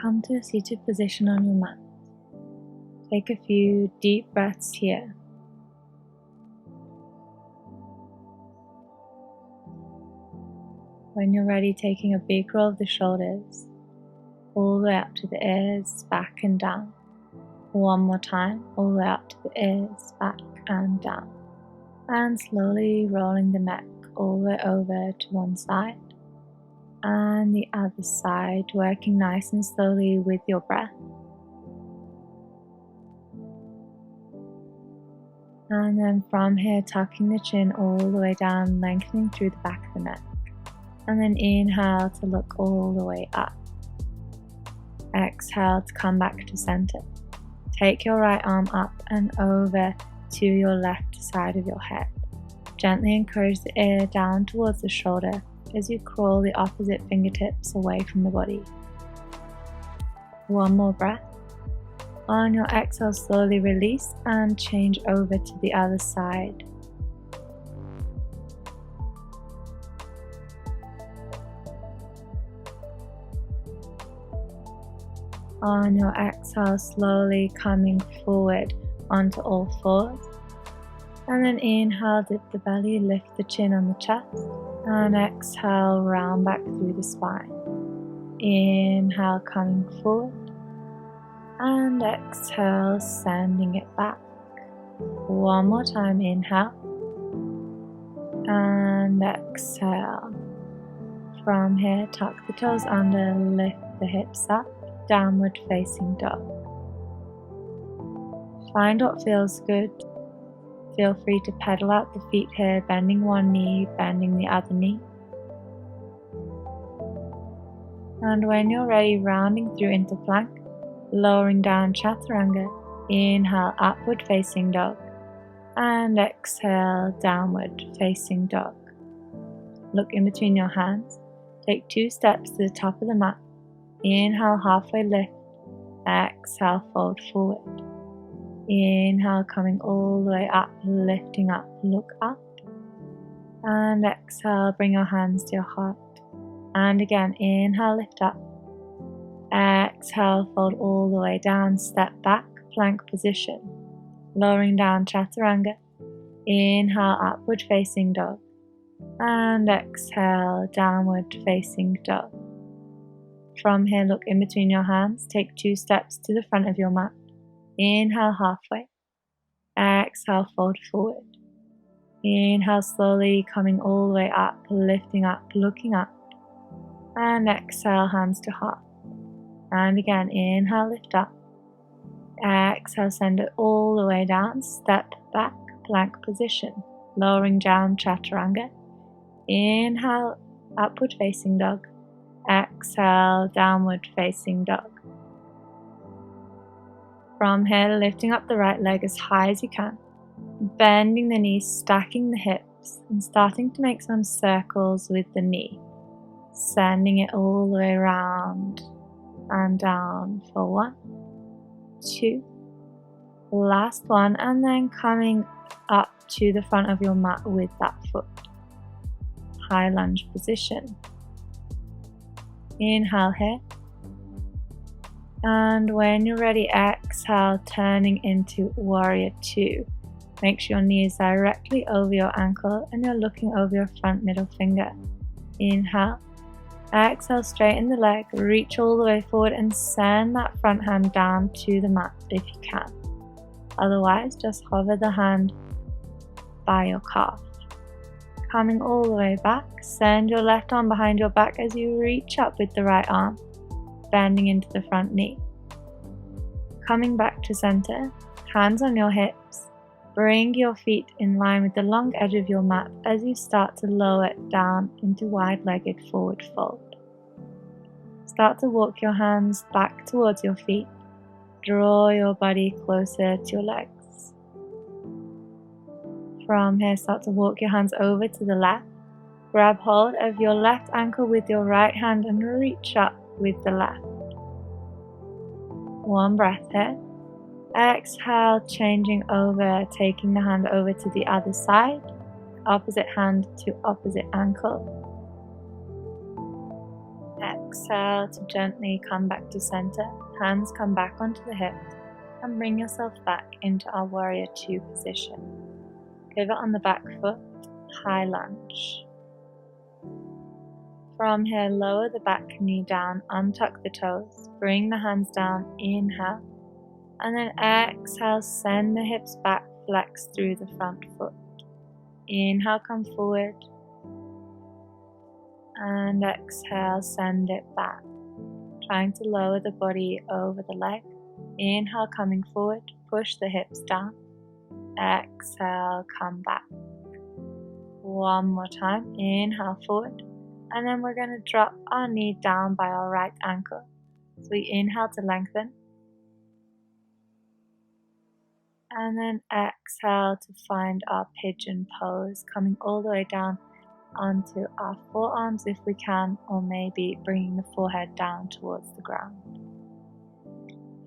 come to a seated position on your mat. Take a few deep breaths here. When you're ready, taking a big roll of the shoulders, all the way up to the ears, back and down. One more time, all the way up to the ears, back and down. And slowly rolling the neck all the way over to one side and the other side, working nice and slowly with your breath. And then from here, tucking the chin all the way down, lengthening through the back of the neck. And then inhale to look all the way up. Exhale to come back to center. Take your right arm up and over to your left side of your head. Gently encourage the ear down towards the shoulder as you crawl the opposite fingertips away from the body. One more breath. On your exhale, slowly release and change over to the other side. On your exhale, slowly coming forward onto all fours. And then inhale, dip the belly, lift the chin on the chest. And exhale, round back through the spine. Inhale, coming forward. And exhale, sending it back. One more time, inhale. And exhale. From here, tuck the toes under, lift the hips up. Downward facing dog. Find what feels good. Feel free to pedal out the feet here, bending one knee, bending the other knee. And when you're ready, rounding through into plank, lowering down chaturanga. Inhale, upward facing dog. And exhale, downward facing dog. Look in between your hands. Take 2 steps to the top of the mat. Inhale, halfway lift. Exhale, fold forward. Inhale, coming all the way up, lifting up, look up. And exhale, bring your hands to your heart. And again, inhale, lift up. Exhale, fold all the way down, step back, plank position. Lowering down, chaturanga. Inhale, upward facing dog. And exhale, downward facing dog. From here, look in between your hands. Take 2 steps to the front of your mat. Inhale, halfway. Exhale, fold forward. Inhale, slowly coming all the way up, lifting up, looking up. And exhale, hands to heart. And again, inhale, lift up. Exhale, send it all the way down. Step back, plank position. Lowering down, chaturanga. Inhale, upward facing dog. Exhale, downward facing dog. From here, lifting up the right leg as high as you can, bending the knees, stacking the hips, and starting to make some circles with the knee, sending it all the way around and down for 1, 2, last one, and then coming up to the front of your mat with that foot. High lunge position. Inhale here. And when you're ready, exhale, turning into warrior 2. Make sure your knee is directly over your ankle and you're looking over your front middle finger. Inhale. Exhale, straighten the leg, reach all the way forward and send that front hand down to the mat if you can. Otherwise, just hover the hand by your calf. Coming all the way back, send your left arm behind your back as you reach up with the right arm, bending into the front knee. Coming back to center, hands on your hips, bring your feet in line with the long edge of your mat as you start to lower it down into wide-legged forward fold. Start to walk your hands back towards your feet, draw your body closer to your legs. From here, start to walk your hands over to the left. Grab hold of your left ankle with your right hand and reach up with the left. One breath here. Exhale, changing over, taking the hand over to the other side. Opposite hand to opposite ankle. Exhale. exhale to gently come back to center. Hands come back onto the hips and bring yourself back into our warrior two position. Pivot on the back foot, high lunge. From here, lower the back knee down, untuck the toes, bring the hands down, inhale, and then exhale, send the hips back, flex through the front foot. Inhale, come forward, and exhale, send it back. Trying to lower the body over the leg. Inhale, coming forward, push the hips down. Exhale, come back. One more time, inhale forward, and then we're going to drop our knee down by our right ankle. So we inhale to lengthen, and then exhale to find our pigeon pose, coming all the way down onto our forearms if we can, or maybe bringing the forehead down towards the ground.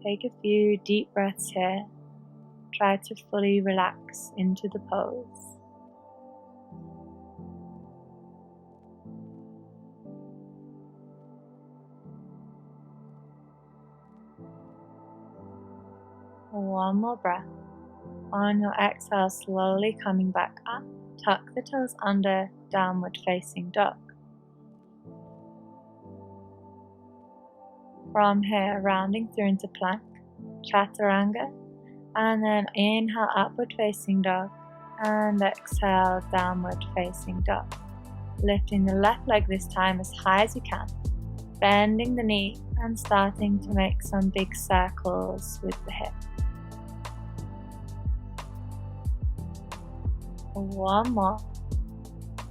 Take a few deep breaths here. Try to fully relax into the pose. One more breath. On your exhale, slowly coming back up. Tuck the toes under, downward facing dog. From here, rounding through into plank, chaturanga, and then inhale, upward facing dog, and exhale, downward facing dog. Lifting the left leg this time as high as you can, bending the knee and starting to make some big circles with the hip. One more,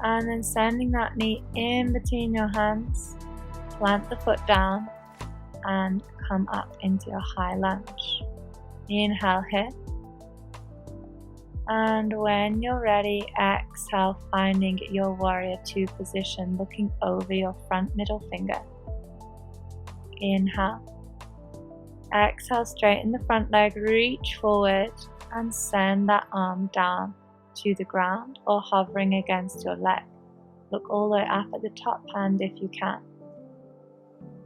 and then sending that knee in between your hands, plant the foot down and come up into your high lunge. Inhale here, and when you're ready, exhale, finding your warrior two position, looking over your front middle finger. Inhale, exhale, straighten the front leg, reach forward and send that arm down to the ground or hovering against your leg. Look all the way up at the top hand if you can.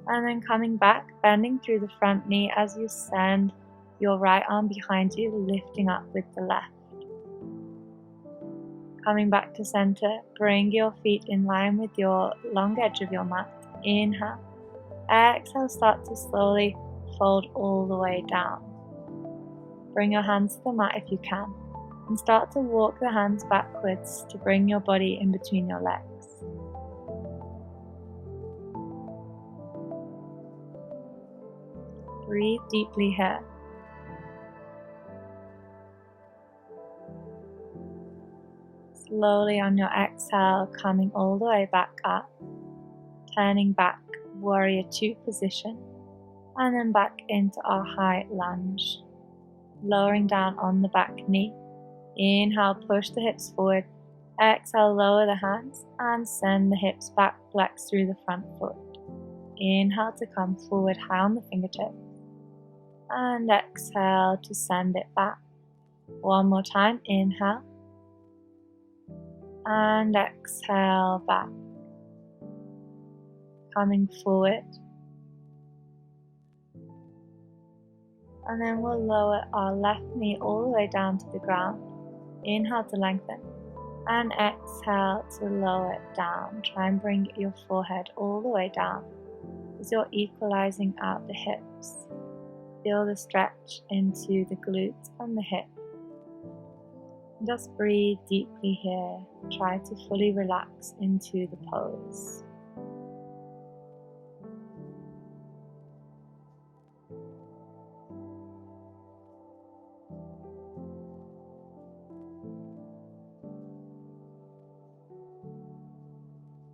And then coming back, bending through the front knee as you send your right arm behind you, lifting up with the left. Coming back to center, bring your feet in line with your long edge of your mat. Inhale. Exhale, start to slowly fold all the way down. Bring your hands to the mat if you can, and start to walk the hands backwards to bring your body in between your legs. Breathe deeply here. Slowly on your exhale, coming all the way back up, turning back, warrior two position, and then back into our high lunge. Lowering down on the back knee. Inhale, push the hips forward. Exhale, lower the hands and send the hips back, flex through the front foot. Inhale to come forward high on the fingertips. And exhale to send it back. One more time, inhale. And exhale back. Coming forward. And then we'll lower our left knee all the way down to the ground. Inhale to lengthen. And exhale to lower it down. Try and bring your forehead all the way down as you're equalizing out the hips. Feel the stretch into the glutes and the hip. Just breathe deeply here. Try to fully relax into the pose.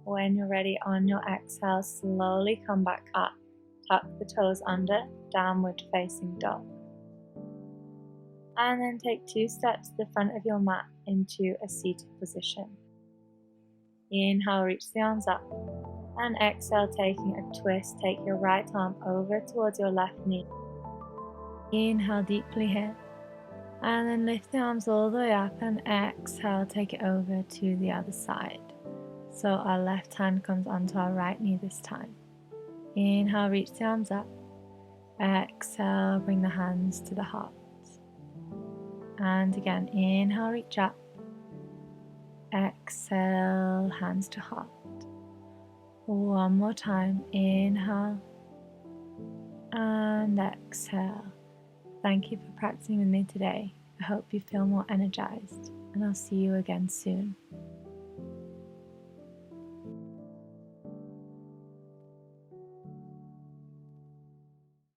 When you're ready, on your exhale, slowly come back up. Tuck the toes under, downward facing dog. And then take 2 steps to the front of your mat into a seated position. Inhale, reach the arms up. And exhale, taking a twist, take your right arm over towards your left knee. Inhale deeply here. And then lift the arms all the way up and exhale, take it over to the other side. So our left hand comes onto our right knee this time. Inhale, reach the arms up. Exhale, bring the hands to the heart. And again, inhale, reach up. Exhale, hands to heart. One more time, inhale and exhale. Thank you for practicing with me today. I hope you feel more energized, and I'll see you again soon.